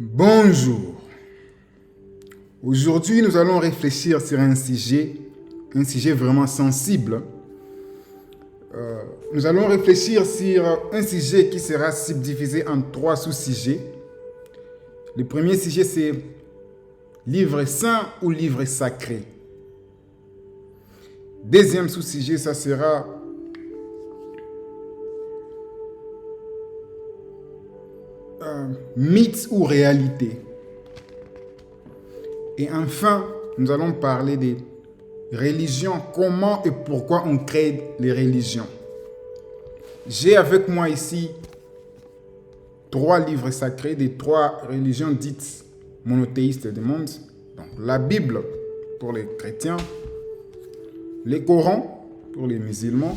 Bonjour. Aujourd'hui, nous allons réfléchir sur un sujet vraiment sensible. Nous allons réfléchir sur un sujet qui sera subdivisé en 3 sous-sujets. Le premier sujet, c'est livre saint ou livre sacré. Deuxième sous-sujet, ça sera mythe ou réalité. Et enfin, nous allons parler des religions, comment et pourquoi on crée les religions. J'ai avec moi ici 3 livres sacrés des 3 religions dites monothéistes du monde. Donc, la Bible pour les chrétiens, le Coran pour les musulmans,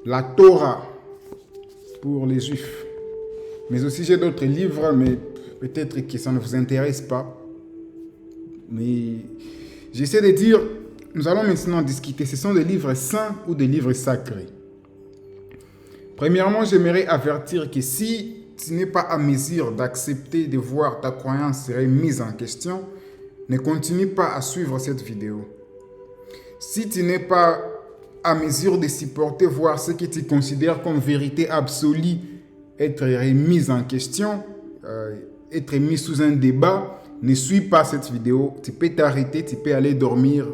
la Torah pour les juifs. Mais aussi j'ai d'autres livres, mais peut-être que ça ne vous intéresse pas. Mais j'essaie de dire, nous allons maintenant discuter, ce sont des livres saints ou des livres sacrés. Premièrement, j'aimerais avertir que si tu n'es pas à mesure d'accepter de voir ta croyance serait mise en question, ne continue pas à suivre cette vidéo. Si tu n'es pas à mesure de supporter voir ce que tu considères comme vérité absolue être remise en question, être mis sous un débat, ne suis pas cette vidéo. Tu peux t'arrêter, tu peux aller dormir.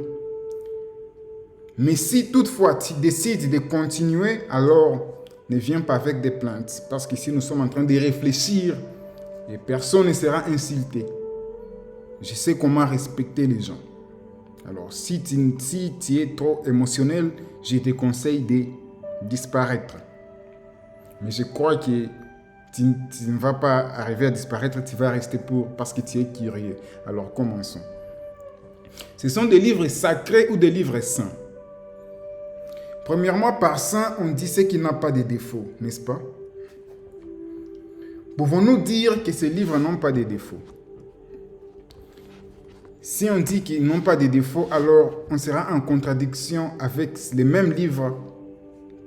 Mais si toutefois tu décides de continuer, alors ne viens pas avec des plaintes. Parce qu'ici nous sommes en train de réfléchir et personne ne sera insulté. Je sais comment respecter les gens. Alors si tu es trop émotionnel, je te conseille de disparaître. Mais je crois que tu ne vas pas arriver à disparaître, tu vas rester parce que tu es curieux. Alors commençons. Ce sont des livres sacrés ou des livres saints. Premièrement, par saint, on dit ce qui n'a pas de défaut, n'est-ce pas? Pouvons-nous dire que ces livres n'ont pas de défauts? Si on dit qu'ils n'ont pas de défauts, alors on sera en contradiction avec les mêmes livres.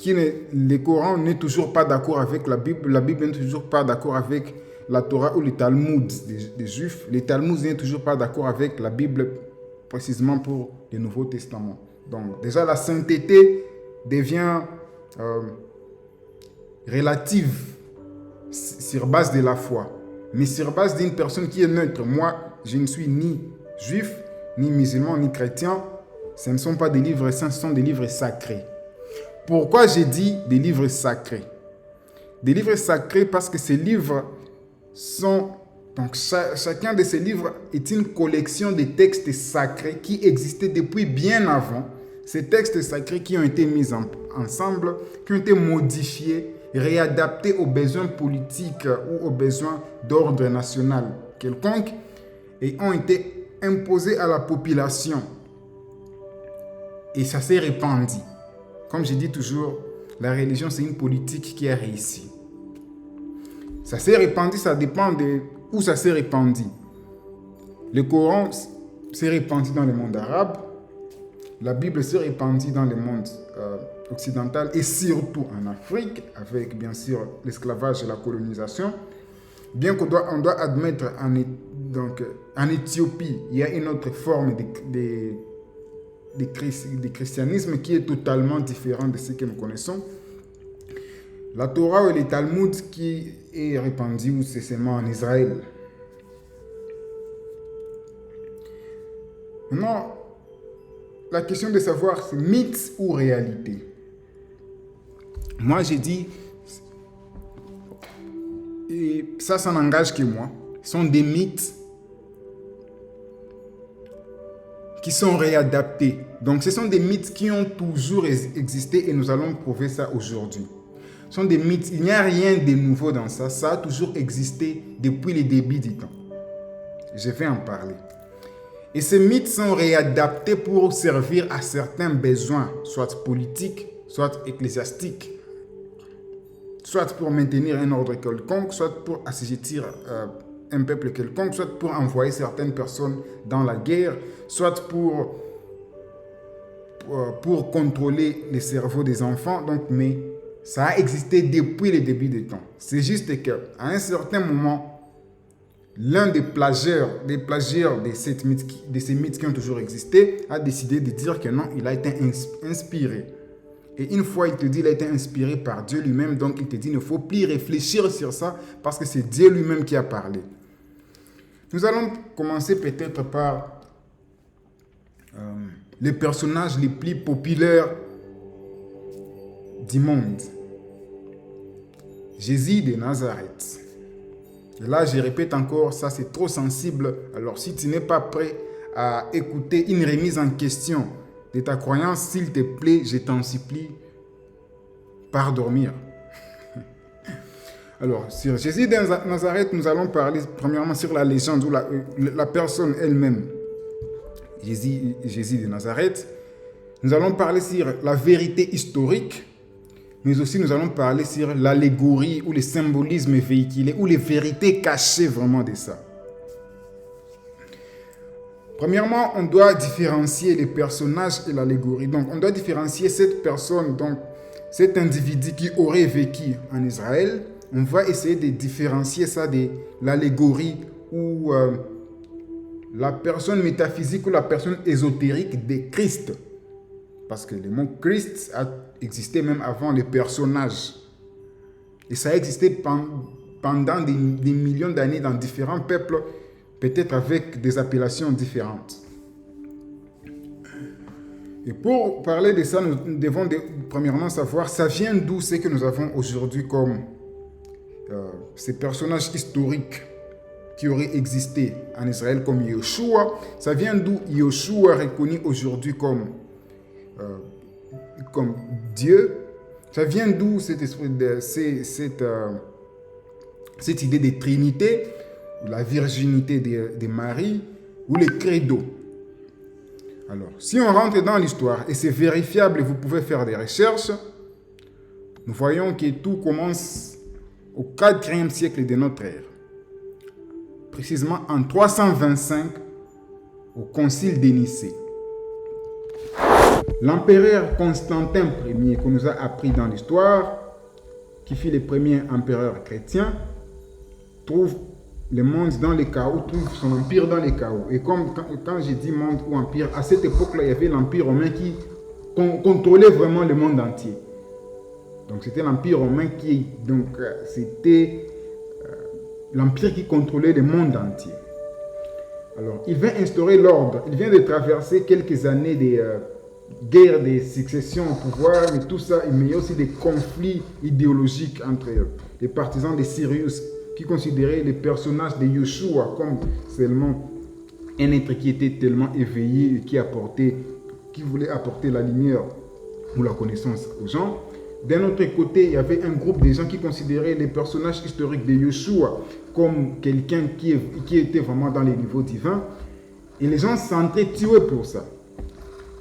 Le Coran n'est toujours pas d'accord avec la Bible n'est toujours pas d'accord avec la Torah ou le Talmud des Juifs. Le Talmud n'est toujours pas d'accord avec la Bible, précisément pour le Nouveau Testament. Donc déjà la sainteté devient relative sur base de la foi, mais sur base d'une personne qui est neutre. Moi, je ne suis ni juif, ni musulman, ni chrétien. Ce ne sont pas des livres saints, ce sont des livres sacrés. Pourquoi j'ai dit des livres sacrés? Des livres sacrés parce que ces livres sont... Donc chacun de ces livres est une collection de textes sacrés qui existaient depuis bien avant. Ces textes sacrés qui ont été mis ensemble, qui ont été modifiés, réadaptés aux besoins politiques ou aux besoins d'ordre national quelconque et ont été imposés à la population. Et ça s'est répandu. Comme je dis toujours, la religion, c'est une politique qui a réussi. Ça s'est répandu, ça dépend de où ça s'est répandu. Le Coran s'est répandu dans le monde arabe. La Bible s'est répandue dans le monde occidental et surtout en Afrique, avec bien sûr l'esclavage et la colonisation. Bien qu'on doit admettre en Éthiopie, il y a une autre forme de christianisme qui est totalement différent de ce que nous connaissons. La Torah et le Talmud qui est répandu seulement en Israël. Maintenant, la question de savoir c'est mythe ou réalité. Moi j'ai dit, et ça n'engage que moi, ce sont des mythes qui sont réadaptés. Donc ce sont des mythes qui ont toujours existé et nous allons prouver ça aujourd'hui. Ce sont des mythes, il n'y a rien de nouveau dans ça, ça a toujours existé depuis le début du temps. Je vais en parler. Et ces mythes sont réadaptés pour servir à certains besoins, soit politiques, soit ecclésiastiques, soit pour maintenir un ordre quelconque, soit pour assujettir un peuple quelconque, soit pour envoyer certaines personnes dans la guerre, soit pour contrôler les cerveaux des enfants. Donc, mais Ça a existé depuis le début des temps. C'est juste qu'à un certain moment, l'un des plagiaires de ces mythes qui ont toujours existé a décidé de dire que non, il a été inspiré. Et une fois il te dit qu'il a été inspiré par Dieu lui-même, donc il te dit qu'il ne faut plus réfléchir sur ça parce que c'est Dieu lui-même qui a parlé. Nous allons commencer peut-être par les personnages les plus populaires du monde. Jésus de Nazareth. Et là, je répète encore, ça c'est trop sensible. Alors si tu n'es pas prêt à écouter une remise en question de ta croyance, s'il te plaît, je t'en supplie, pars dormir. Alors, sur Jésus de Nazareth, nous allons parler premièrement sur la légende ou la personne elle-même. Jésus de Nazareth. Nous allons parler sur la vérité historique, mais aussi nous allons parler sur l'allégorie ou le symbolisme véhiculé ou les vérités cachées vraiment de ça. Premièrement, on doit différencier les personnages et l'allégorie. Donc, on doit différencier cette personne, donc cet individu qui aurait vécu en Israël. On va essayer de différencier ça de l'allégorie ou la personne métaphysique ou la personne ésotérique de Christ. Parce que le mot Christ a existé même avant les personnages. Et ça a existé pendant des millions d'années dans différents peuples, peut-être avec des appellations différentes. Et pour parler de ça, nous devons premièrement savoir ça vient d'où c'est que nous avons aujourd'hui comme ces personnages historiques qui auraient existé en Israël comme Yeshua. Ça vient d'où Yeshua est reconnu aujourd'hui comme Dieu. Ça vient d'où cette idée de Trinité, la virginité de Marie ou le credo. Alors, si on rentre dans l'histoire, et c'est vérifiable, vous pouvez faire des recherches, nous voyons que tout commence au 4e siècle de notre ère. Précisément en 325, au concile de Nicée. L'empereur Constantin Ier, qu'on nous a appris dans l'histoire, qui fut le premier empereur chrétien, trouve le monde dans le chaos, trouve son empire dans le chaos. Et comme quand j'ai dit monde ou empire, à cette époque-là, il y avait l'empire romain qui contrôlait vraiment le monde entier. Donc c'était l'empire romain c'était l'empire qui contrôlait le monde entier. Alors, il vient instaurer l'ordre. Il vient de traverser quelques années de guerre de succession au pouvoir, mais tout ça, il y a aussi des conflits idéologiques entre les partisans de Cyrus, qui considéraient les personnages de Yeshua comme seulement un être qui était tellement éveillé et qui voulait apporter la lumière ou la connaissance aux gens. D'un autre côté, il y avait un groupe de gens qui considéraient les personnages historiques de Yeshua comme quelqu'un qui était vraiment dans les niveaux divins. Et les gens s'entretuaient pour ça.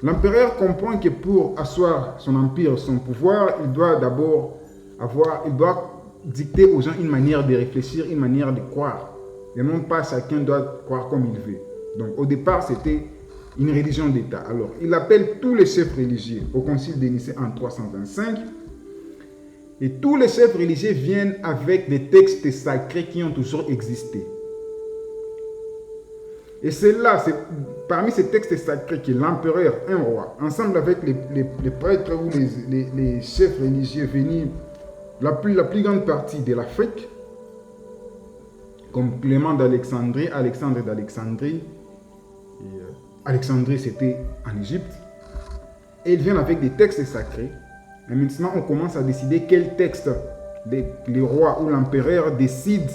L'empereur comprend que pour asseoir son empire, son pouvoir, il doit dicter aux gens une manière de réfléchir, une manière de croire. Et non pas chacun doit croire comme il veut. Donc au départ, c'était une religion d'État. Alors, il appelle tous les chefs religieux au concile de Nicée en 325. Et tous les chefs religieux viennent avec des textes sacrés qui ont toujours existé. Et c'est parmi ces textes sacrés que l'empereur, un roi, ensemble avec les prêtres ou les chefs religieux venus, la plus grande partie de l'Afrique, comme Clément d'Alexandrie, Alexandre d'Alexandrie, Alexandrie c'était en Égypte, et ils viennent avec des textes sacrés. Et maintenant, on commence à décider quel texte le roi ou l'empereur décide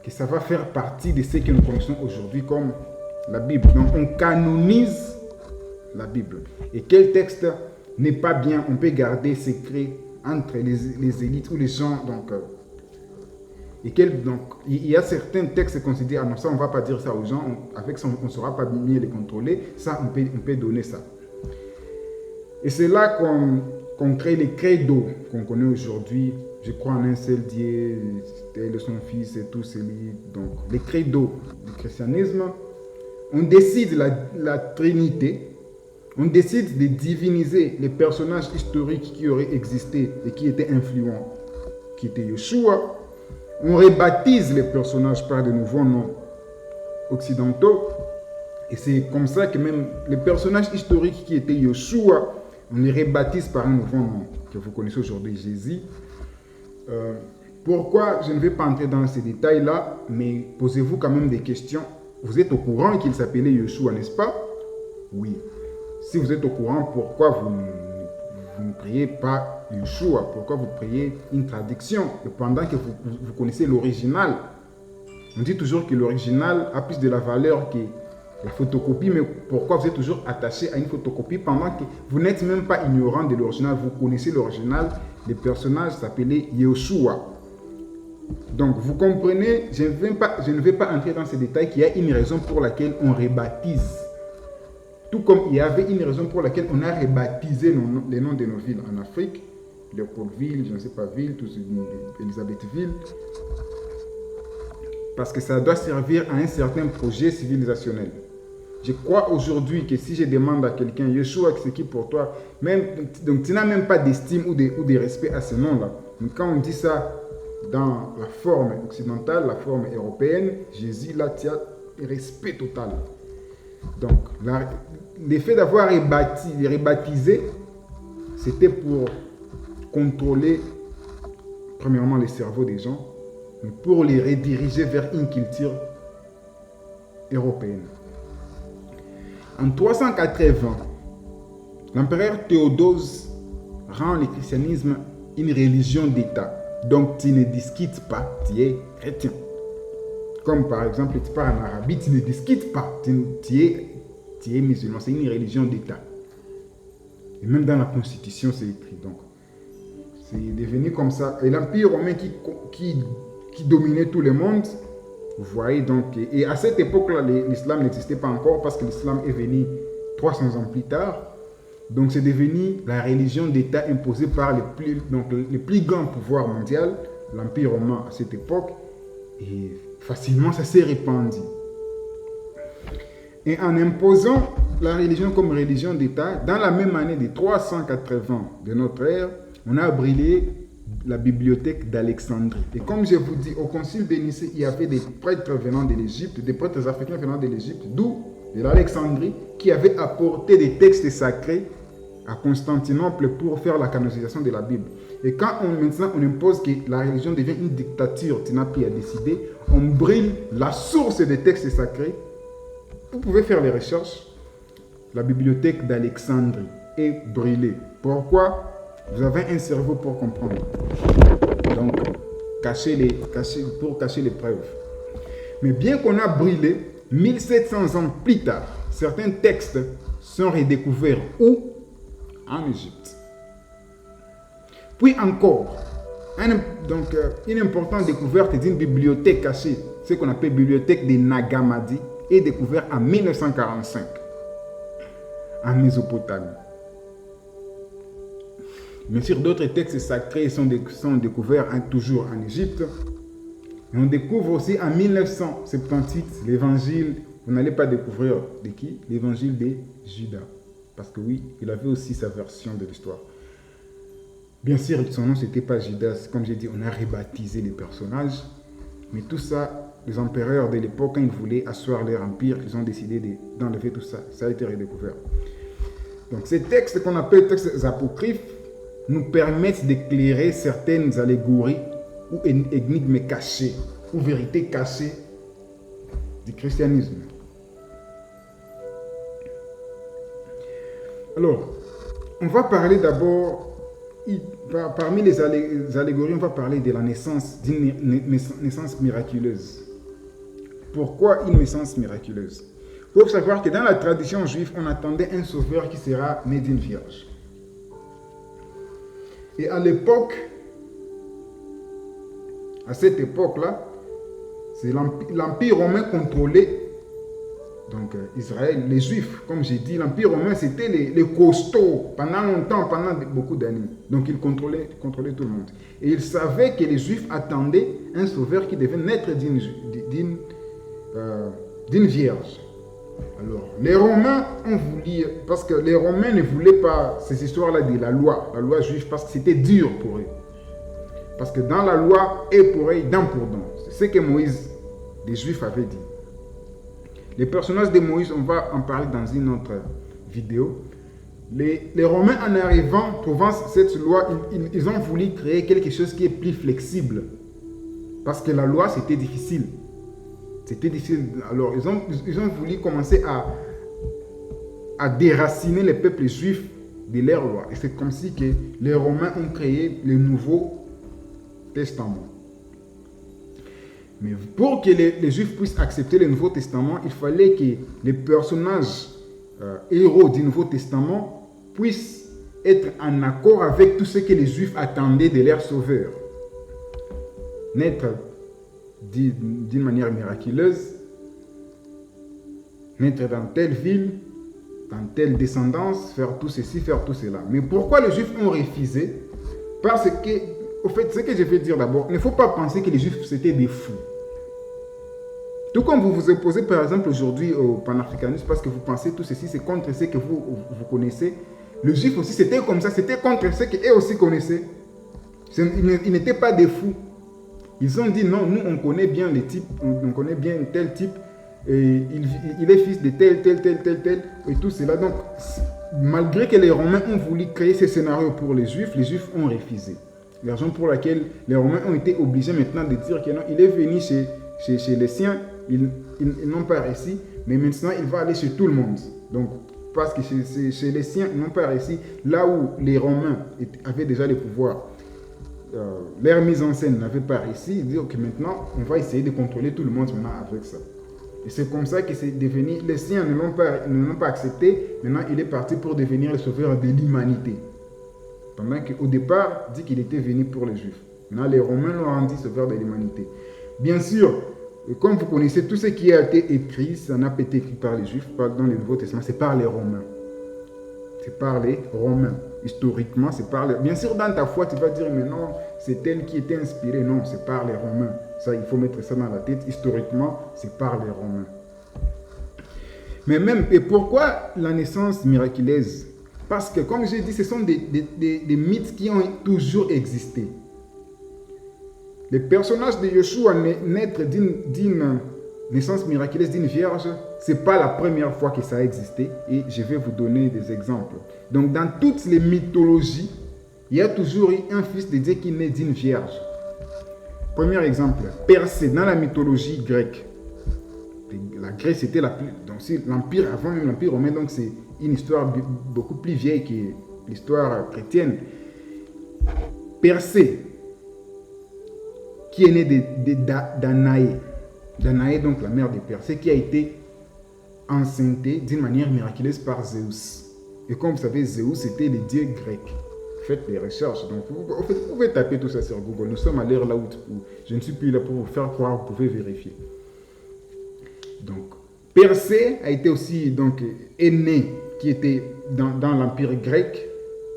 que ça va faire partie de ce que nous connaissons aujourd'hui comme la Bible. Donc, on canonise la Bible. Et quel texte n'est pas bien, on peut garder secret entre les élites ou les gens. Donc, il y a certains textes qu'on se dit, ah non, ça, on ne va pas dire ça aux gens, avec ça, on ne saura pas mieux les contrôler. Ça, on peut donner ça. Et c'est là qu'on crée les credos qu'on connaît aujourd'hui. Je crois en un seul Dieu, tel son Fils et tout celui. Donc, les credos du christianisme, on décide la Trinité, On décide de diviniser les personnages historiques qui auraient existé et qui étaient influents, qui étaient Yeshua. On rebaptise les personnages par de nouveaux noms occidentaux. Et c'est comme ça que même les personnages historiques qui étaient Yeshua, on les rebaptise par un nouveau nom que vous connaissez aujourd'hui, Jésus. Pourquoi je ne vais pas entrer dans ces détails-là, mais posez-vous quand même des questions. Vous êtes au courant qu'il s'appelait Yeshua, n'est-ce pas? Oui. Si vous êtes au courant, pourquoi vous ne priez pas Yeshua? Pourquoi vous priez une traduction? Et pendant que vous connaissez l'original, on dit toujours que l'original a plus de la valeur que la photocopie, mais pourquoi vous êtes toujours attaché à une photocopie pendant que vous n'êtes même pas ignorant de l'original? Vous connaissez l'original, les personnages s'appelaient Yeshua. Donc vous comprenez, je ne vais pas entrer dans ces détails, qu'il y a une raison pour laquelle on rebaptise. Tout comme il y avait une raison pour laquelle on a rebaptisé les noms de nos villes en Afrique, Léopoldville, je ne sais pas ville, Elisabethville, parce que ça doit servir à un certain projet civilisationnel. Je crois aujourd'hui que si je demande à quelqu'un, Yeshua, c'est qui pour toi, même, donc tu n'as même pas d'estime ou de respect à ce nom-là. Mais quand on dit ça dans la forme occidentale, la forme européenne, Jésus, là, tu as respect total. Donc, l'effet d'avoir rebaptisé, c'était pour contrôler, premièrement, les cerveaux des gens, mais pour les rediriger vers une culture européenne. En 380, l'empereur Théodose rend le christianisme une religion d'État. Donc, tu ne discutes pas, tu es chrétien. Comme par exemple, tu parles en Arabie, tu ne discutes pas, tu es musulman. C'est une religion d'État. Et même dans la Constitution, c'est écrit. Donc, c'est devenu comme ça. Et l'Empire romain qui dominait tout le monde, vous voyez donc. Et à cette époque-là, l'islam n'existait pas encore parce que l'islam est venu 300 ans plus tard. Donc, c'est devenu la religion d'État imposée par le plus grand pouvoir mondial, l'Empire romain à cette époque. Et facilement, ça s'est répandu. Et en imposant la religion comme religion d'État, dans la même année de 380 de notre ère, on a brûlé la bibliothèque d'Alexandrie. Et comme je vous dis, au concile de Nicée, il y avait des prêtres venant de l'Égypte, des prêtres africains venant de l'Égypte, d'où de l'Alexandrie, qui avaient apporté des textes sacrés à Constantinople pour faire la canonisation de la Bible. Et quand maintenant on impose que la religion devient une dictature, tu n'as plus à décider, on brûle la source des textes sacrés. Vous pouvez faire les recherches. La bibliothèque d'Alexandrie est brûlée. Pourquoi? Vous avez un cerveau pour comprendre. Donc, pour cacher les preuves. Mais bien qu'on a brûlé, 1700 ans plus tard, certains textes sont redécouverts où? En Égypte. Puis encore, une importante découverte d'une bibliothèque cachée, ce qu'on appelle bibliothèque de Nag Hammadi, est découverte en 1945 en Mésopotamie. Bien sûr, d'autres textes sacrés sont découverts toujours en Égypte. Et on découvre aussi en 1978 l'évangile, vous n'allez pas découvrir de qui? L'évangile de Judas. Parce que oui, il avait aussi sa version de l'histoire. Bien sûr, son nom, c'était pas Judas. Comme j'ai dit, on a rebaptisé les personnages. Mais tout ça, les empereurs de l'époque, quand ils voulaient asseoir leur empire, ils ont décidé d'enlever tout ça. Ça a été redécouvert. Donc ces textes qu'on appelle textes apocryphes nous permettent d'éclairer certaines allégories ou énigmes cachées, ou vérités cachées du christianisme. Alors, on va parler d'abord, parmi les allégories, on va parler de la naissance, d'une naissance miraculeuse. Pourquoi une naissance miraculeuse? Il faut savoir que dans la tradition juive, on attendait un sauveur qui sera né d'une vierge. Et à l'époque, à cette époque-là, c'est l'Empire romain contrôlait donc Israël, les Juifs. Comme j'ai dit, l'Empire romain, c'était les costauds pendant longtemps, pendant beaucoup d'années. Donc ils contrôlaient tout le monde. Et ils savaient que les Juifs attendaient un sauveur qui devait naître d'une vierge. Alors, les Romains ont voulu, parce que les Romains ne voulaient pas ces histoires-là de la loi juive, parce que c'était dur pour eux. Parce que dans la loi, et pour eux, dent pour dent. C'est ce que Moïse, des Juifs, avait dit. Les personnages de Moïse, on va en parler dans une autre vidéo. Les Romains, en arrivant, trouvant cette loi, ils ont voulu créer quelque chose qui est plus flexible. Parce que la loi, c'était difficile. C'était difficile. Alors, ils ont voulu commencer à déraciner les peuples juifs de leur loi. Et c'est comme si que les Romains ont créé le Nouveau Testament. Mais pour que les Juifs puissent accepter le Nouveau Testament, il fallait que les personnages héros du Nouveau Testament puissent être en accord avec tout ce que les Juifs attendaient de leur Sauveur. Naître d'une manière miraculeuse, naître dans telle ville, dans telle descendance, faire tout ceci, faire tout cela. Mais pourquoi les Juifs ont refusé? Parce que, au fait, ce que je veux dire d'abord, il ne faut pas penser que les Juifs c'était des fous. Tout comme vous vous opposez par exemple aujourd'hui au panafricanisme parce que vous pensez tout ceci, c'est contre ce que vous connaissez. Le Juif aussi c'était comme ça, c'était contre ce qu'eux aussi connaissaient. Ils n'étaient pas des fous. Ils ont dit non, nous on connaît bien les types, on connaît bien tel type, et il est fils de tel, et tout cela. Donc, malgré que les Romains ont voulu créer ce scénario pour les Juifs ont refusé. La raison pour laquelle les Romains ont été obligés maintenant de dire que non, il est venu chez les siens, ils n'ont pas réussi, mais maintenant il va aller chez tout le monde. Donc, parce que chez les siens, ils n'ont pas réussi, là où les Romains avaient déjà le pouvoir. Leur mise en scène n'avait pas réussi, ils disent que maintenant on va essayer de contrôler tout le monde maintenant avec ça. Et c'est comme ça que c'est devenu, les siens ne l'ont pas accepté, maintenant il est parti pour devenir le sauveur de l'humanité. Pendant qu'au départ, il dit qu'il était venu pour les Juifs. Maintenant les Romains l'ont rendu sauveur de l'humanité. Bien sûr, comme vous connaissez, tout ce qui a été écrit, ça n'a pas été écrit par les Juifs, pas dans le Nouveau Testament, c'est par les Romains. C'est par les Romains. Historiquement, c'est par les... Bien sûr, dans ta foi, tu vas dire, mais non, c'est elle qui était inspirée. Non, c'est par les Romains. Ça, il faut mettre ça dans la tête. Historiquement, c'est par les Romains. Mais même, et pourquoi la naissance miraculeuse? Parce que, comme j'ai dit, ce sont des mythes qui ont toujours existé. Les personnages de Yeshua naître d'une naissance miraculeuse d'une vierge, ce n'est pas la première fois que ça a existé. Et je vais vous donner des exemples. Donc, dans toutes les mythologies, il y a toujours eu un fils de Dieu qui naît d'une vierge. Premier exemple, Persée, dans la mythologie grecque. La Grèce, c'était l'empire, avant même l'empire romain, donc c'est une histoire beaucoup plus vieille que l'histoire chrétienne. Persée, qui est né d'Anaé. Danaé, donc la mère de Persée, qui a été enceintée d'une manière miraculeuse par Zeus. Et comme vous savez, Zeus c'était le dieu grec. Faites des recherches. Donc, vous pouvez taper tout ça sur Google. Nous sommes à l'ère là où je ne suis plus là pour vous faire croire, vous pouvez vérifier. Donc, Persée a été aussi donc né, qui était dans l'empire grec.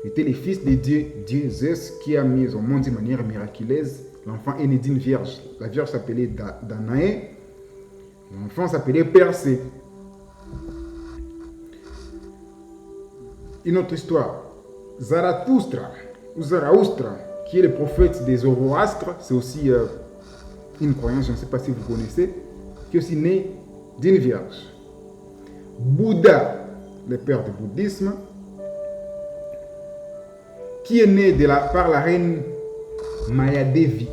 Il était le fils de dieu Zeus qui a mis au monde d'une manière miraculeuse. L'enfant est né d'une vierge. La vierge s'appelait Danaé. L'enfant s'appelait Persée. Une autre histoire. Zarathustra, ou Zaraoustra, qui est le prophète des Zoroastres, c'est aussi une croyance, je ne sais pas si vous connaissez, qui est aussi né d'une vierge. Bouddha, le père du bouddhisme, qui est né par la reine Mayadevi,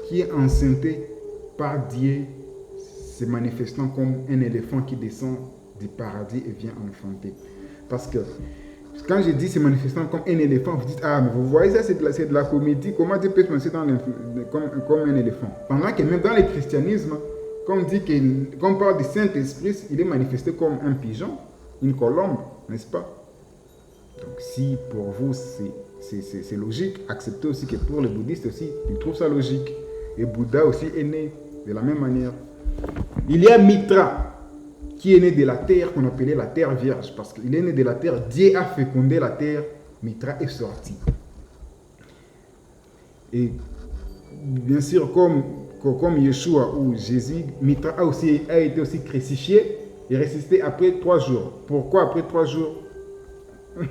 qui est enceintée par Dieu, se manifestant comme un éléphant qui descend du paradis et vient enfanter. Parce que quand je dis se manifestant comme un éléphant, vous dites, ah, mais vous voyez ça, c'est de la comédie. Comment Dieu peut se manifester comme un éléphant? Pendant que même dans le christianisme, quand on parle du Saint-Esprit, il est manifesté comme un pigeon, une colombe, n'est-ce pas? Donc si pour vous c'est logique, acceptez aussi que pour les bouddhistes aussi, ils trouvent ça logique. Et Bouddha aussi est né de la même manière. Il y a Mitra, qui est né de la terre qu'on appelait la terre vierge, parce qu'il est né de la terre, Dieu a fécondé la terre, Mitra est sorti. Et bien sûr, comme Yeshua ou Jésus, Mitra a été aussi crucifié, est ressuscité après 3 jours. Pourquoi après 3 jours?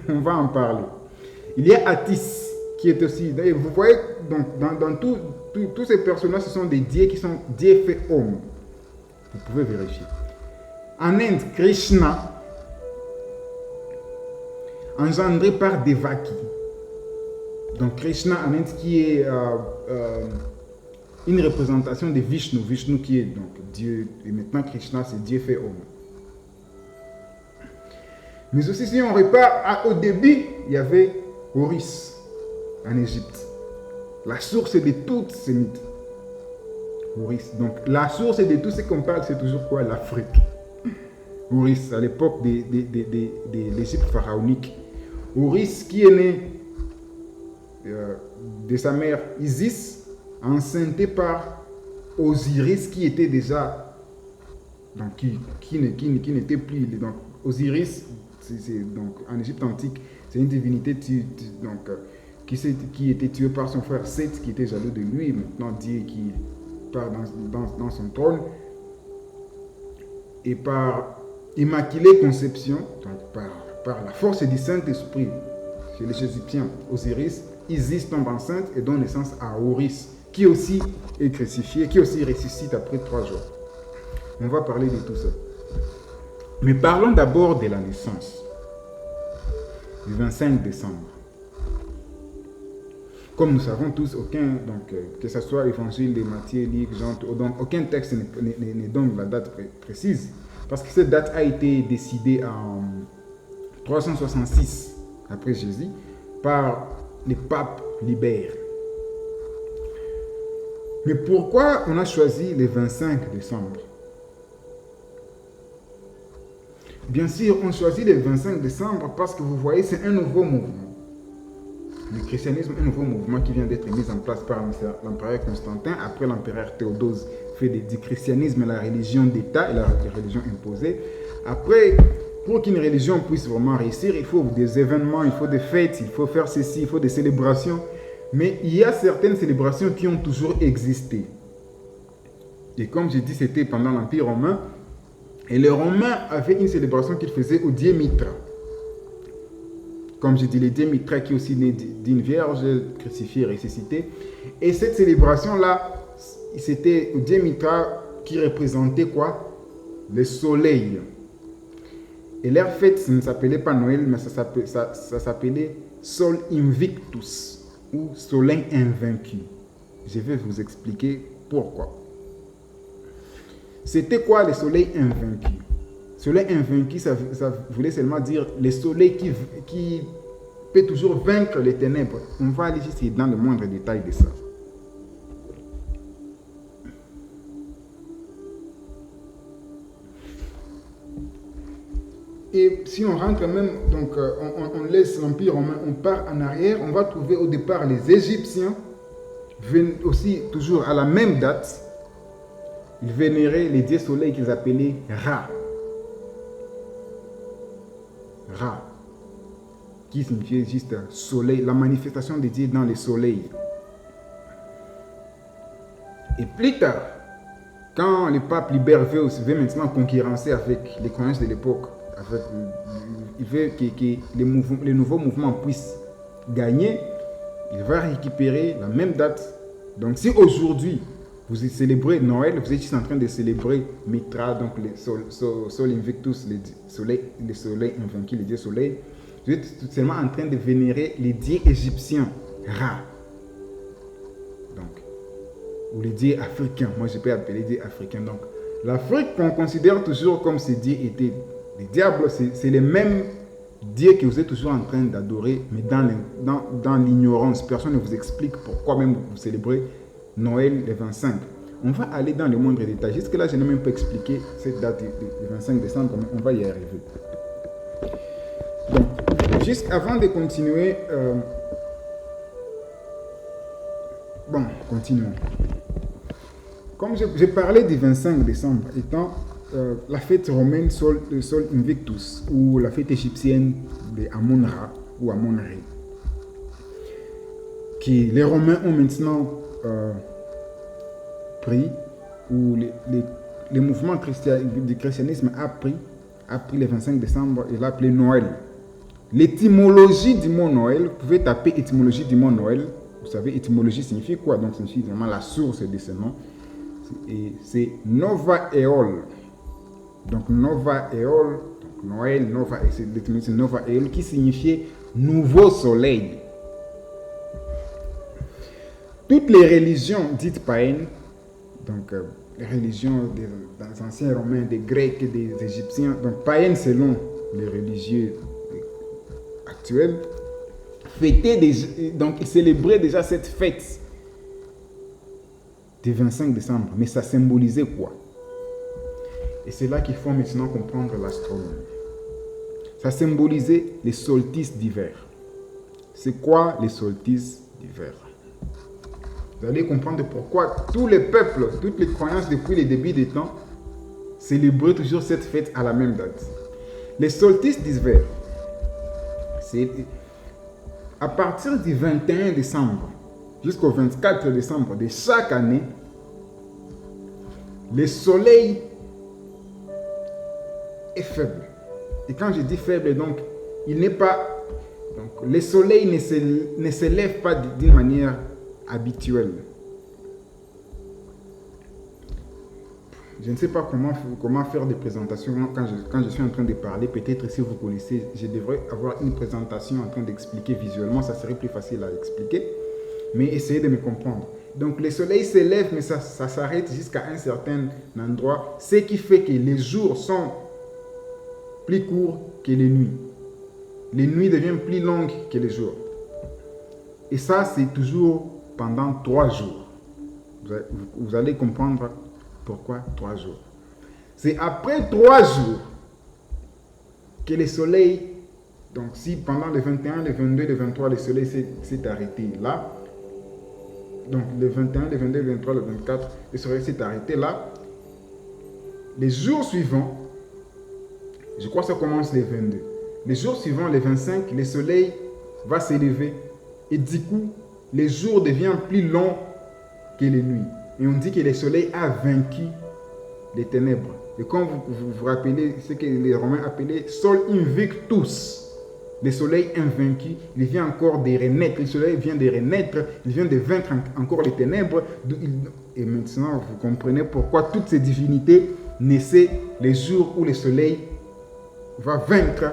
On va en parler. Il y a Attis, qui est aussi... Et vous voyez, donc, dans tous ces personnages, ce sont des dieux qui sont dieux faits hommes. Vous pouvez vérifier. En Inde, Krishna, engendré par Devaki. Donc Krishna en Inde qui est une représentation de Vishnu. Vishnu qui est donc Dieu. Et maintenant Krishna c'est Dieu fait homme. Mais aussi si on repart au début, il y avait Horus en Égypte. La source de toutes ces mythes. Horus. Donc la source de tout ce qu'on parle, c'est toujours quoi? L'Afrique. Horus, à l'époque de l'Égypte pharaonique. Horus qui est né de sa mère Isis, enceinté par Osiris qui était déjà, donc qui n'était plus. Donc Osiris, donc en Égypte antique, c'est une divinité donc, qui était tuée par son frère Seth qui était jaloux de lui. Maintenant Dieu qui part dans son trône. Et par immaculée conception, donc par la force du Saint-Esprit, chez les Égyptiens, Osiris, Isis tombe enceinte et donne naissance à Horus, qui aussi est crucifié, qui aussi ressuscite après 3 jours. On va parler de tout ça. Mais parlons d'abord de la naissance, du 25 décembre. Comme nous savons tous, que ce soit l'évangile de Matthieu, Luc, Jean, donc aucun texte ne donne la date précise, parce que cette date a été décidée en 366 après Jésus par le pape Libère. Mais pourquoi on a choisi le 25 décembre? Bien sûr, on choisit le 25 décembre parce que vous voyez, c'est un nouveau mouvement. Le christianisme est un nouveau mouvement qui vient d'être mis en place par l'empereur Constantin, après l'empereur Théodose fait du christianisme la religion d'État et la religion imposée. Après, pour qu'une religion puisse vraiment réussir, il faut des événements, il faut des fêtes, il faut faire ceci, il faut des célébrations. Mais il y a certaines célébrations qui ont toujours existé. Et comme j'ai dit, c'était pendant l'Empire romain. Et les Romains avaient une célébration qu'ils faisaient au dieu Mitra. Comme j'ai dit, le dieu Mitra qui est aussi né d'une vierge crucifiée et ressuscitée. Et cette célébration-là, c'était au dieu Mitra qui représentait quoi? Le soleil. Et leur fête, ça ne s'appelait pas Noël, mais ça s'appelait Sol Invictus, ou Soleil invaincu. Je vais vous expliquer pourquoi. C'était quoi le soleil invaincu? Soleil invaincu, ça voulait seulement dire le soleil qui peut toujours vaincre les ténèbres. On va aller ici dans le moindre détail de ça. Et si on rentre même, donc on laisse l'Empire romain, on part en arrière, on va trouver au départ les Égyptiens, viennent aussi toujours à la même date, ils vénéraient les dieux soleils qu'ils appelaient Ra. Ra, qui signifiait juste soleil, la manifestation des dieux dans le soleil. Et plus tard, quand le pape Libère veut maintenant concurrencer avec les croyances de l'époque, il veut que les nouveaux mouvements puissent gagner, il va récupérer la même date. Donc si aujourd'hui, vous célébrez Noël, vous êtes juste en train de célébrer Mitra, donc le Sol Invictus, le soleil invaincu, le dieu soleil. Vous êtes seulement en train de vénérer les dieux égyptiens, Ra. Donc, ou les dieux africains. Moi, je peux appeler les dieux africains. Donc, l'Afrique qu'on considère toujours comme ces dieux étaient les diables, c'est les mêmes dieux que vous êtes toujours en train d'adorer, mais dans l'ignorance. Personne ne vous explique pourquoi même vous célébrez Noël le 25. On va aller dans le moindre détail. Jusque-là, je n'ai même pas expliqué cette date du 25 décembre, mais on va y arriver. Donc, juste avant de continuer, continuons. Comme j'ai parlé du 25 décembre étant la fête romaine Sol Invictus, ou la fête égyptienne de Amon-Ra, ou Amon-Ré, qui les Romains ont maintenant pris, ou le mouvement du christianisme a pris le 25 décembre et l'a appelé Noël. L'étymologie du mot Noël, vous pouvez taper étymologie du mot Noël. Vous savez, étymologie signifie quoi? Donc, ça signifie vraiment la source de ce nom. Et c'est Nova Eol. Donc, Nova Eol, donc Noël, Nova, c'est l'étymologie Nova Eol qui signifiait nouveau soleil. Toutes les religions dites païennes, donc les religions des anciens Romains, des Grecs et des Égyptiens, donc païennes selon les religieux actuels, fêtaient donc célébraient déjà cette fête du 25 décembre. Mais ça symbolisait quoi? Et c'est là qu'il faut maintenant comprendre l'astronomie. Ça symbolisait les solstices d'hiver. C'est quoi les solstices d'hiver? Vous allez comprendre pourquoi tous les peuples, toutes les croyances depuis le début des temps célébraient toujours cette fête à la même date. Les solstices d'hiver, c'est à partir du 21 décembre jusqu'au 24 décembre de chaque année, le soleil est faible. Et quand je dis faible, donc, il n'est pas... Donc, le soleil ne se lève pas d'une manière habituelle. Je ne sais pas comment faire des présentations quand je suis en train de parler. Peut-être si vous connaissez, je devrais avoir une présentation en train d'expliquer visuellement. Ça serait plus facile à expliquer. Mais essayez de me comprendre. Donc le soleil se lève, mais ça s'arrête jusqu'à un certain endroit. Ce qui fait que les jours sont plus courts que les nuits. Les nuits deviennent plus longues que les jours. Et ça, c'est toujours pendant 3 jours. Vous allez comprendre pourquoi 3 jours. C'est après 3 jours que le soleil, donc si pendant le 21, le 22, le 23, le soleil s'est arrêté là, donc le 21, le 22, le 23, le 24, le soleil s'est arrêté là, les jours suivants, je crois que ça commence le 22, les jours suivants, le 25, le soleil va s'élever et du coup, les jours deviennent plus longs que les nuits. Et on dit que le soleil a vaincu les ténèbres. Et quand vous rappelez ce que les Romains appelaient Sol Invictus, le soleil invaincu, il vient encore de renaître. Le soleil vient de renaître, il vient de vaincre encore les ténèbres. Et maintenant, vous comprenez pourquoi toutes ces divinités naissaient les jours où le soleil va vaincre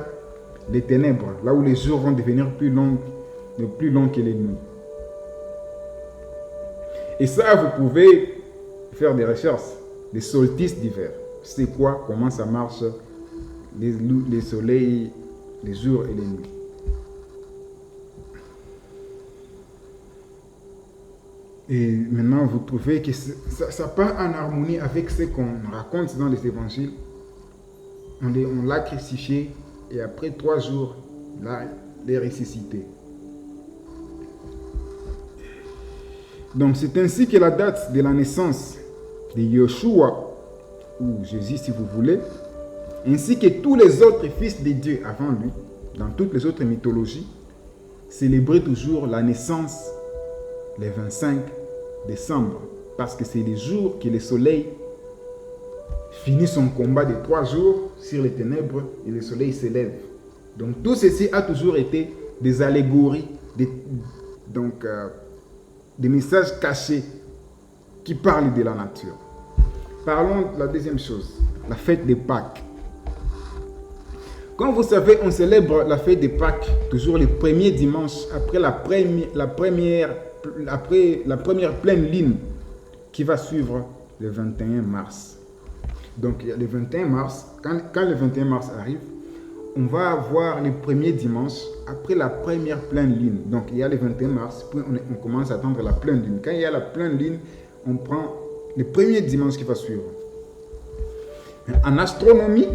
les ténèbres, là où les jours vont devenir plus longs que les nuits. Et ça, vous pouvez faire des recherches. Les solstices d'hiver. C'est quoi? Comment ça marche? Les soleils, les jours et les nuits. Et maintenant, vous trouvez que ça part en harmonie avec ce qu'on raconte dans les évangiles. On l'a crucifié et après 3 jours, là, il est ressuscité. Donc c'est ainsi que la date de la naissance de Yeshua, ou Jésus si vous voulez, ainsi que tous les autres fils de Dieu avant lui, dans toutes les autres mythologies, célébraient toujours la naissance le 25 décembre, parce que c'est le jour que le soleil finit son combat de 3 jours sur les ténèbres et le soleil s'élève. Donc tout ceci a toujours été des allégories, des messages cachés qui parlent de la nature. Parlons de la deuxième chose, la fête de Pâques. Comme vous savez, on célèbre la fête de Pâques toujours le premier dimanche après la première pleine lune qui va suivre le 21 mars. Donc le 21 mars, quand le 21 mars arrive, on va avoir le premier dimanche après la première pleine lune. Donc il y a le 21 mars, puis on commence à attendre la pleine lune. Quand il y a la pleine lune, on prend le premier dimanche qui va suivre. En astronomie,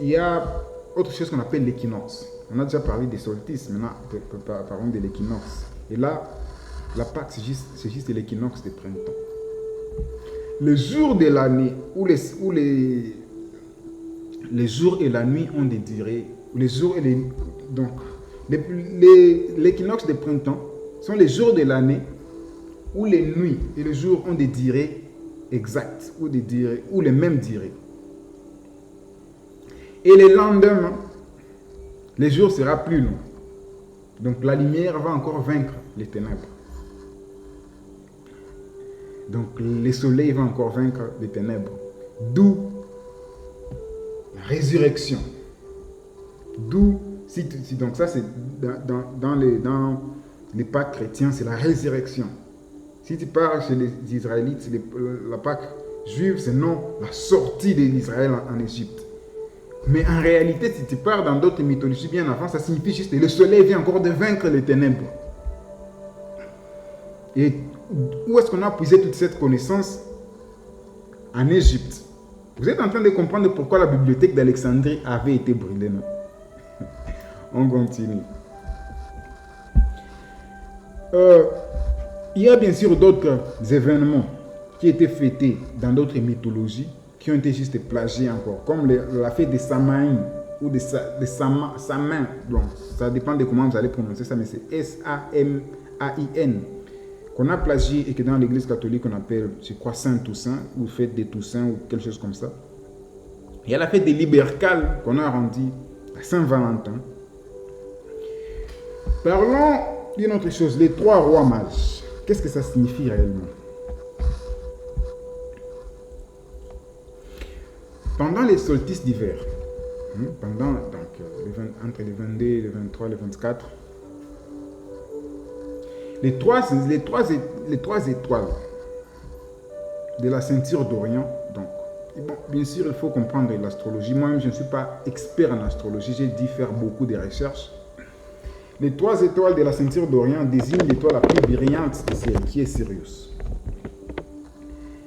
il y a autre chose qu'on appelle l'équinoxe. On a déjà parlé des solstices, maintenant parlons de l'équinoxe. Et là, la Pâque, c'est juste l'équinoxe de printemps. Le jour de l'année où les jours et la nuit ont des durées, l'équinoxe de printemps sont les jours de l'année où les nuits et les jours ont des durées exacts ou les mêmes durées. Et le lendemain, le jour sera plus long. Donc la lumière va encore vaincre les ténèbres. Donc le soleil va encore vaincre les ténèbres. D'où la résurrection. D'où, donc ça c'est dans les Pâques chrétiens, c'est la résurrection. Si tu parles chez les Israélites, la Pâque juive, c'est non la sortie d'Israël en Égypte. Mais en réalité, si tu pars dans d'autres mythologies bien avant, ça signifie juste que le soleil vient encore de vaincre les ténèbres. Et où est-ce qu'on a puisé toute cette connaissance? En Égypte. Vous êtes en train de comprendre pourquoi la bibliothèque d'Alexandrie avait été brûlée, non? On continue. Il y a bien sûr d'autres événements qui étaient fêtés dans d'autres mythologies qui ont été juste plagiés encore, comme la fête des Samaïn ou des Samain. Bon, ça dépend de comment vous allez prononcer ça, mais c'est S-A-M-A-I-N, qu'on a plagié et que dans l'église catholique on appelle, je crois, Saint Toussaint, ou fête des Toussaints, ou quelque chose comme ça. Il y a la fête des Libercales qu'on a rendue à Saint-Valentin. Parlons d'une autre chose, les 3 rois mages. Qu'est-ce que ça signifie réellement? Pendant les solstices d'hiver, entre les 22, les 23, les 24, les trois étoiles de la ceinture d'Orient, donc, bon, bien sûr, il faut comprendre l'astrologie. Moi-même, je ne suis pas expert en astrologie, j'ai dû faire beaucoup de recherches. Les 3 étoiles de la ceinture d'Orient désignent l'étoile la plus brillante du ciel, qui est Sirius.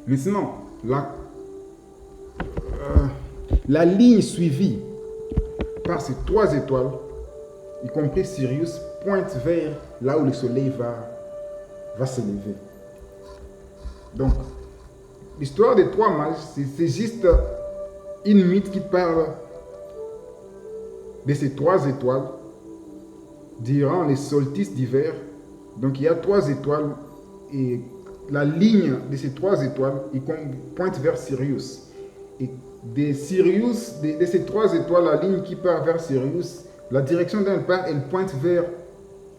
Maintenant, la ligne suivie par ces 3 étoiles, y compris Sirius, pointe vers là où le soleil va se lever. Donc, l'histoire des 3 mages, c'est juste une mythe qui parle de ces 3 étoiles durant les solstices d'hiver. Donc, il y a 3 étoiles et la ligne de ces 3 étoiles pointe vers Sirius. Et de ces 3 étoiles, la ligne qui part vers Sirius, la direction dont elle part, elle pointe vers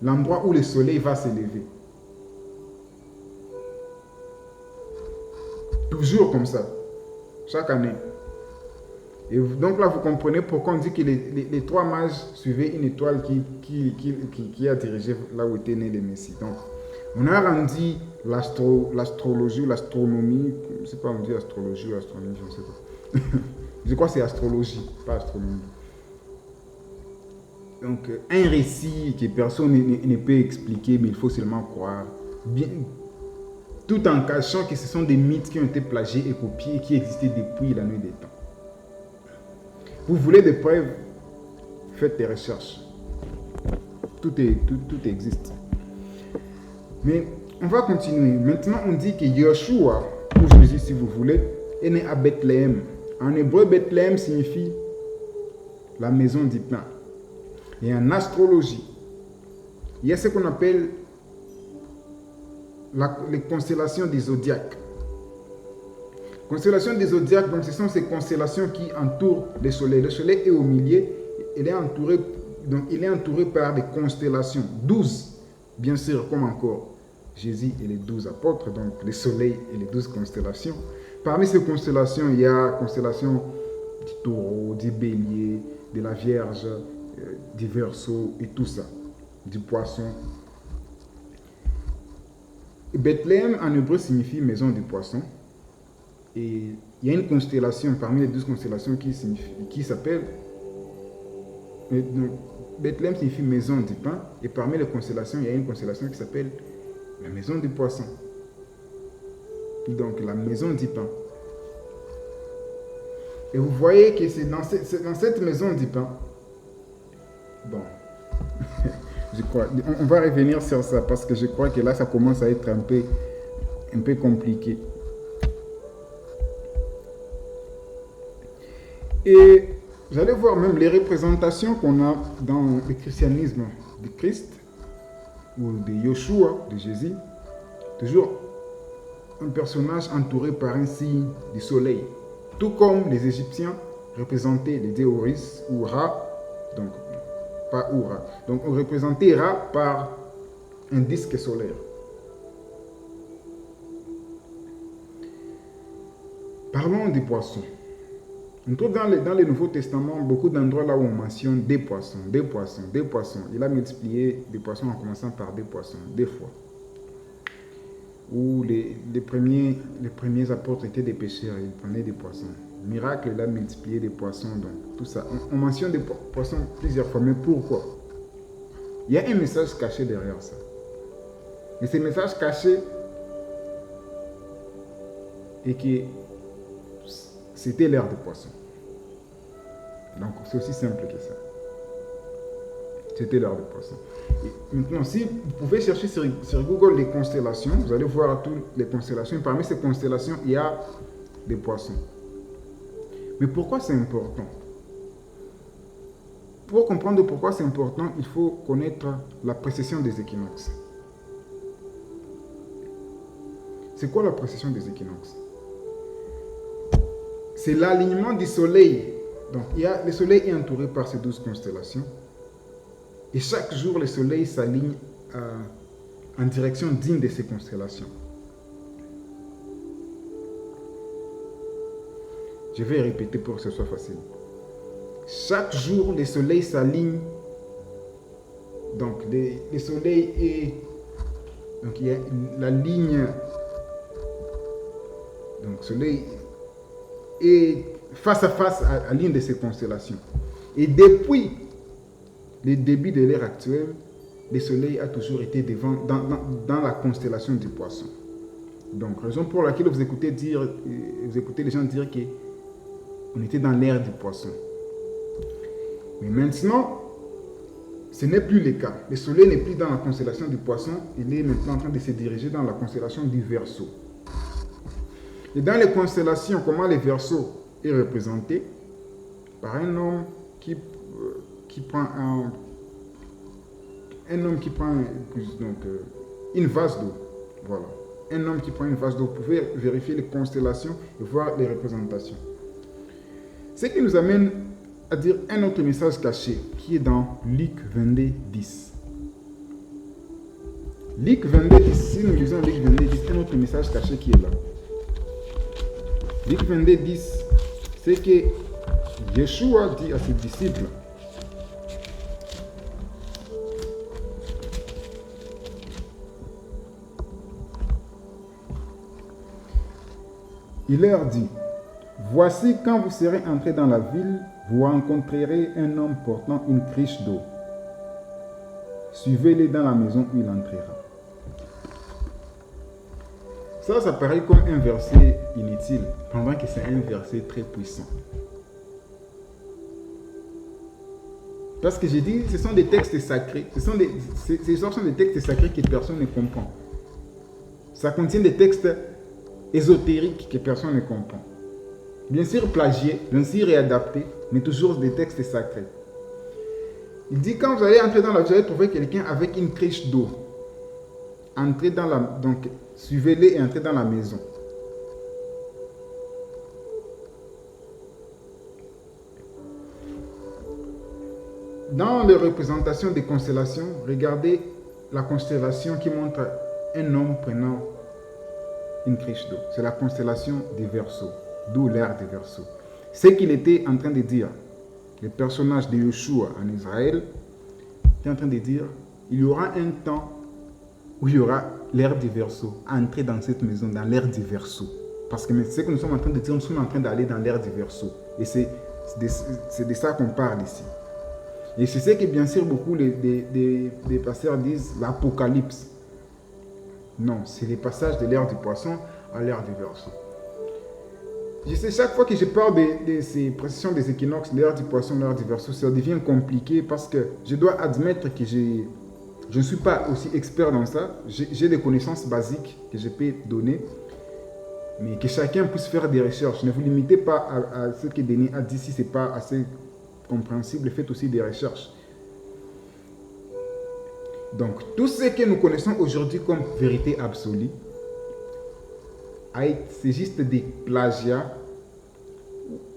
l'endroit où le soleil va se lever. Toujours comme ça, chaque année. Et donc là, vous comprenez pourquoi on dit que les 3 mages suivaient une étoile qui a dirigé là où était né le Messie. Donc, on a rendu l'astrologie ou l'astronomie, je ne sais pas, on dit astrologie ou astronomie, je ne sais pas. Je crois que c'est astrologie, pas astronomie. Donc, un récit que personne ne peut expliquer, mais il faut seulement croire. Bien, tout en cachant que ce sont des mythes qui ont été plagiés et copiés et qui existaient depuis la nuit des temps. Vous voulez des preuves? Faites des recherches. Tout existe. Mais on va continuer. Maintenant, on dit que Yeshua, ou Jésus si vous voulez, est né à Bethléem. En hébreu, Bethléem signifie la maison du pain. Et en astrologie, il y a ce qu'on appelle les constellations des zodiaques. Constellations des zodiaques, donc ce sont ces constellations qui entourent le soleil. Le soleil est au milieu, il est entouré par des constellations, 12, bien sûr, comme encore Jésus et les 12 apôtres, donc le soleil et les 12 constellations. Parmi ces constellations, il y a la constellation du taureau, du bélier, de la Vierge, du Verseau et tout ça, du poisson. Bethléem en hébreu signifie maison du poisson. Et il y a une constellation parmi les 12 constellations qui s'appelle. Bethléem signifie maison du pain. Et parmi les constellations, il y a une constellation qui s'appelle la maison du poisson. Donc la maison du pain. Et vous voyez que c'est dans cette maison du pain. Bon. Je crois, on va revenir sur ça parce que je crois que là, ça commence à être un peu compliqué. Et vous allez voir même les représentations qu'on a dans le christianisme du Christ ou de Yeshua, de Jésus. Toujours, un personnage entouré par un signe du soleil. Tout comme les Égyptiens représentaient les dieux Horus ou Ra, donc pas Ra. Donc on représentait Ra par un disque solaire. Parlons des poissons. On trouve dans le Nouveau Testament beaucoup d'endroits là où on mentionne des poissons, des poissons, des poissons. Il a multiplié des poissons en commençant par des poissons, des fois. Où les premiers apôtres étaient des pêcheurs, ils prenaient des poissons. Miracle, il a multiplié des poissons, donc tout ça. On mentionne des poissons plusieurs fois, mais pourquoi? Il y a un message caché derrière ça. Et ce message caché est que c'était l'ère des poissons. Donc c'est aussi simple que ça. C'était l'ère des poissons. Et maintenant, si vous pouvez chercher sur Google les constellations, vous allez voir toutes les constellations. Parmi ces constellations, il y a des poissons. Mais pourquoi c'est important? Pour comprendre pourquoi c'est important, il faut connaître la précession des équinoxes. C'est quoi la précession des équinoxes? C'est l'alignement du soleil. Donc, le soleil est entouré par ces 12 constellations. Et chaque jour, le soleil s'aligne en direction d'une de ces constellations. Je vais répéter pour que ce soit facile. Chaque jour, le soleil s'aligne. Donc, le soleil est... Donc, il y a la ligne... Donc, le soleil est face à face à l'une de ces constellations. Et depuis le début de l'ère actuelle, le soleil a toujours été dans la constellation du poisson. Donc, raison pour laquelle vous écoutez les gens dire qu'on était dans l'ère du poisson. Mais maintenant, ce n'est plus le cas. Le soleil n'est plus dans la constellation du poisson, il est maintenant en train de se diriger dans la constellation du Verseau. Et dans les constellations, comment le Verseau est représenté? Par un homme qui prend une vase d'eau. Voilà. Un homme qui prend une vase d'eau. Vous pouvez vérifier les constellations et voir les représentations. Ce qui nous amène à dire un autre message caché qui est dans Luc 22, 10. Luc 22, 10. Si nous lisons Luc 22, 10, un autre message caché qui est là. Luc 22, 10, c'est que Yeshua dit à ses disciples, il leur dit, voici quand vous serez entrés dans la ville, vous rencontrerez un homme portant une cruche d'eau. Suivez-le dans la maison où il entrera. Ça paraît comme un verset inutile, pendant que c'est un verset très puissant. Parce que j'ai dit, ce sont des textes sacrés. Ces sont des textes sacrés que personne ne comprend. Ça contient des textes ésotériques que personne ne comprend. Bien sûr plagiés, bien sûr réadaptés, mais toujours des textes sacrés. Il dit, quand vous allez entrer dans la ville, vous allez trouver quelqu'un avec une cruche d'eau. Entrez dans la... Donc, suivez-les et entrez dans la maison. Dans les représentations des constellations, regardez la constellation qui montre un homme prenant une cruche d'eau. C'est la constellation des Verseaux, d'où l'ère des Verseaux. Ce qu'il était en train de dire, le personnage de Yeshua en Israël, était en train de dire, il y aura un temps où il y aura l'ère des Verseaux, entrer dans cette maison, dans l'ère des Verseaux. Parce que ce que nous sommes en train de dire, nous sommes en train d'aller dans l'ère des Verseaux. Et c'est de ça qu'on parle ici. Et c'est ce que bien sûr beaucoup des pasteurs disent, l'Apocalypse. Non, c'est les passages de l'ère du poisson à l'ère du Verseau. Je sais, chaque fois que je parle de ces précisions des équinoxes, l'ère du poisson, l'ère du Verseau, ça devient compliqué parce que je dois admettre que je ne suis pas aussi expert dans ça. J'ai des connaissances basiques que je peux donner, mais que chacun puisse faire des recherches. Ne vous limitez pas à ce que Denis a dit. Si ce n'est pas assez compréhensible, faites aussi des recherches. Donc, tout ce que nous connaissons aujourd'hui comme vérité absolue, c'est juste des plagiats,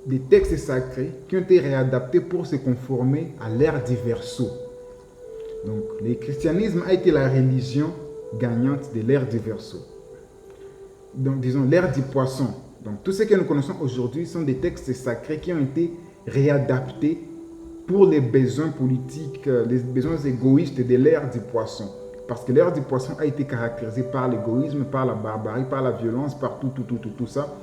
des textes sacrés qui ont été réadaptés pour se conformer à l'ère du Verseau. Donc, le christianisme a été la religion gagnante de l'ère du Verseau. Donc, disons, l'ère du poisson. Donc, tout ce que nous connaissons aujourd'hui sont des textes sacrés qui ont été réadaptés pour les besoins politiques, les besoins égoïstes de l'ère du poisson. Parce que l'ère du poisson a été caractérisée par l'égoïsme, par la barbarie, par la violence, par tout ça,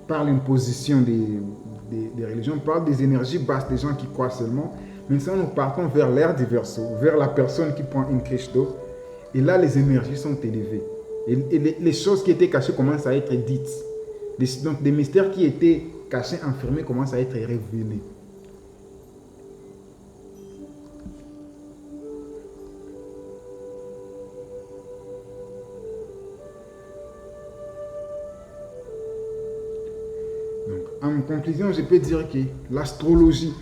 par l'imposition des religions, par des énergies basses, des gens qui croient seulement. Maintenant, nous partons vers l'ère du Verseau, vers la personne qui prend une criche d'eau. Et là, les énergies sont élevées. Et les choses qui étaient cachées commencent à être dites. Donc, des mystères qui étaient cachés, enfermés, commencent à être révélés. Donc, en conclusion, je peux dire que l'astrologie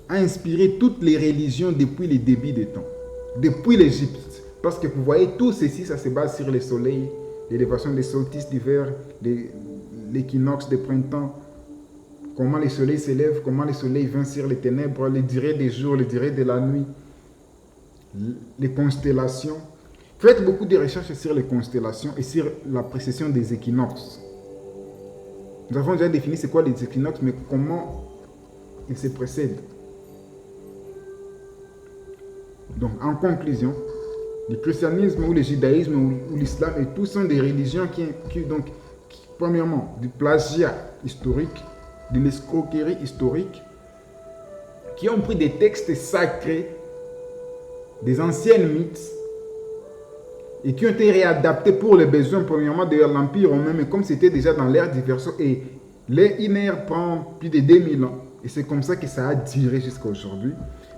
a inspiré toutes les religions depuis le début des temps, depuis l'Égypte. Parce que vous voyez, tout ceci, ça se base sur le soleil, l'élévation des solstices d'hiver, l'équinoxe de printemps, comment le soleil s'élève, comment le soleil vient sur les ténèbres, les durées des jours, les durées de la nuit, les constellations. Faites beaucoup de recherches sur les constellations et sur la précession des équinoxes. Nous avons déjà défini c'est quoi les équinoxes, mais comment ils se précèdent. Donc, en conclusion, le christianisme ou le judaïsme ou l'islam, et tout sont des religions qui premièrement, du plagiat historique, de l'escroquerie historique, qui ont pris des textes sacrés, des anciennes mythes, et qui ont été réadaptés pour les besoins, premièrement, de l'Empire romain, mais comme c'était déjà dans l'ère du Verseau, et une ère prend plus de 2000 ans, et c'est comme ça que ça a duré jusqu'à aujourd'hui.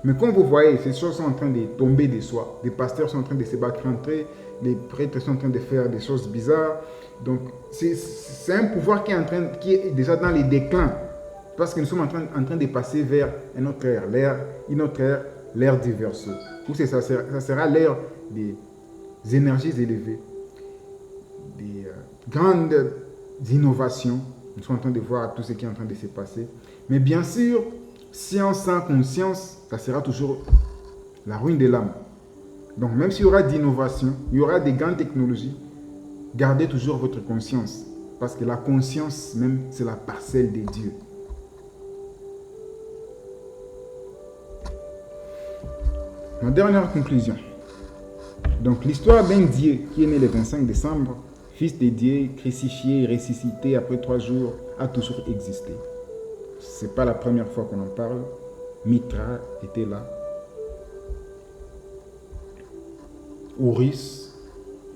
Mais comme vous voyez, ces choses sont en train de tomber de soi. Des pasteurs sont en train de se battre entre eux, les prêtres sont en train de faire des choses bizarres. Donc, c'est un pouvoir qui est déjà dans les déclins. Parce que nous sommes en train de passer vers une autre ère, l'ère du Verseau. Où ça sera l'ère des énergies élevées, des grandes innovations. Nous sommes en train de voir tout ce qui est en train de se passer. Mais bien sûr, science sans conscience, ça sera toujours la ruine de l'âme. Donc même s'il y aura d'innovation, il y aura des grandes technologies, gardez toujours votre conscience. Parce que la conscience même, c'est la parcelle de Dieu. Ma dernière conclusion. Donc l'histoire d'un Dieu qui est né le 25 décembre, fils de Dieu, crucifié, ressuscité après 3 jours, a toujours existé. Ce n'est pas la première fois qu'on en parle. Mitra était là. Horus.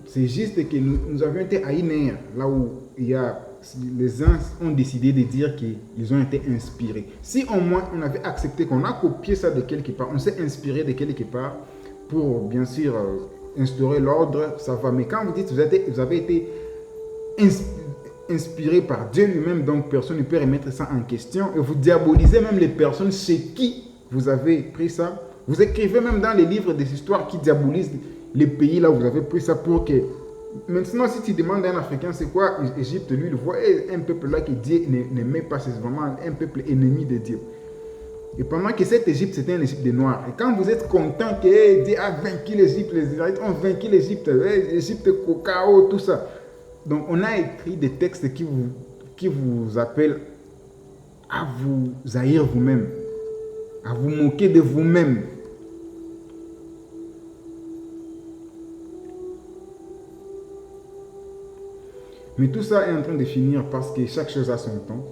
C'est juste que nous avions été à une ère, là où les uns ont décidé de dire qu'ils ont été inspirés. Si au moins on avait accepté qu'on a copié ça de quelque part, on s'est inspiré de quelque part pour bien sûr instaurer l'ordre, ça va. Mais quand vous dites que vous avez été inspiré par Dieu lui-même, donc personne ne peut remettre ça en question, et vous diabolisez même les personnes chez qui vous avez pris ça. Vous écrivez même dans les livres des histoires qui diabolisent les pays là où vous avez pris ça pour que... Maintenant, si tu demandes à un Africain c'est quoi Égypte, lui, il voit un peuple là que Dieu n'aimait pas, c'est vraiment un peuple ennemi de Dieu. Et pendant que cette Égypte, c'était une Égypte des Noirs. Et quand vous êtes content que Dieu a vaincu l'Égypte, les Israélites ont vaincu l'Égypte, l'Égypte, cacao, tout ça. Donc, on a écrit des textes qui vous appellent à vous haïr vous-même, à vous moquer de vous-même. Mais tout ça est en train de finir parce que chaque chose a son temps.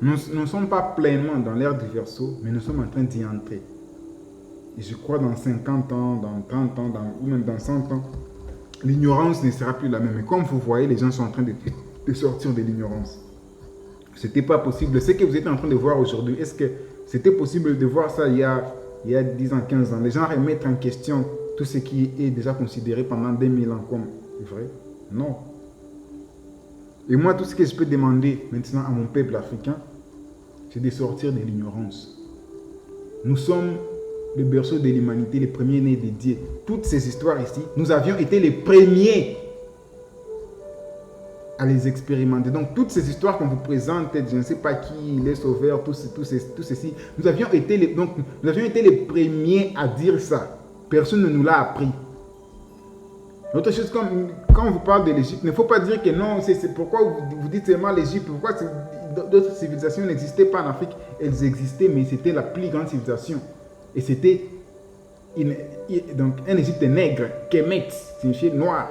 Nous ne sommes pas pleinement dans l'ère du Verseau, mais nous sommes en train d'y entrer. Et je crois dans 50 ans, dans 30 ans, ou même dans 100 ans, l'ignorance ne sera plus la même. Et comme vous voyez, les gens sont en train de sortir de l'ignorance. Ce n'était pas possible. Ce que vous êtes en train de voir aujourd'hui, est-ce que c'était possible de voir ça il y a 10 ans, 15 ans? Les gens remettent en question tout ce qui est déjà considéré pendant 2000 ans comme vrai? Non. Et moi, tout ce que je peux demander maintenant à mon peuple africain, c'est de sortir de l'ignorance. Nous sommes le berceau de l'humanité, les premiers nés de Dieu. Toutes ces histoires ici, nous avions été les premiers à les expérimenter. Donc, toutes ces histoires qu'on vous présente, je ne sais pas qui, les sauveurs, tout ceci, nous avions été les premiers à dire ça. Personne ne nous l'a appris. Autre chose, quand on vous parle de l'Égypte, il ne faut pas dire que non, c'est pourquoi vous dites seulement l'Égypte, pourquoi d'autres civilisations n'existaient pas en Afrique. Elles existaient, mais c'était la plus grande civilisation. Et c'était donc un Égypte nègre, Kemet, signifiait noir.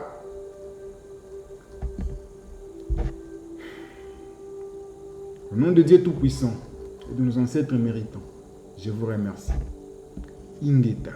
Au nom de Dieu Tout-Puissant et de nos ancêtres méritants, je vous remercie. Ingeta.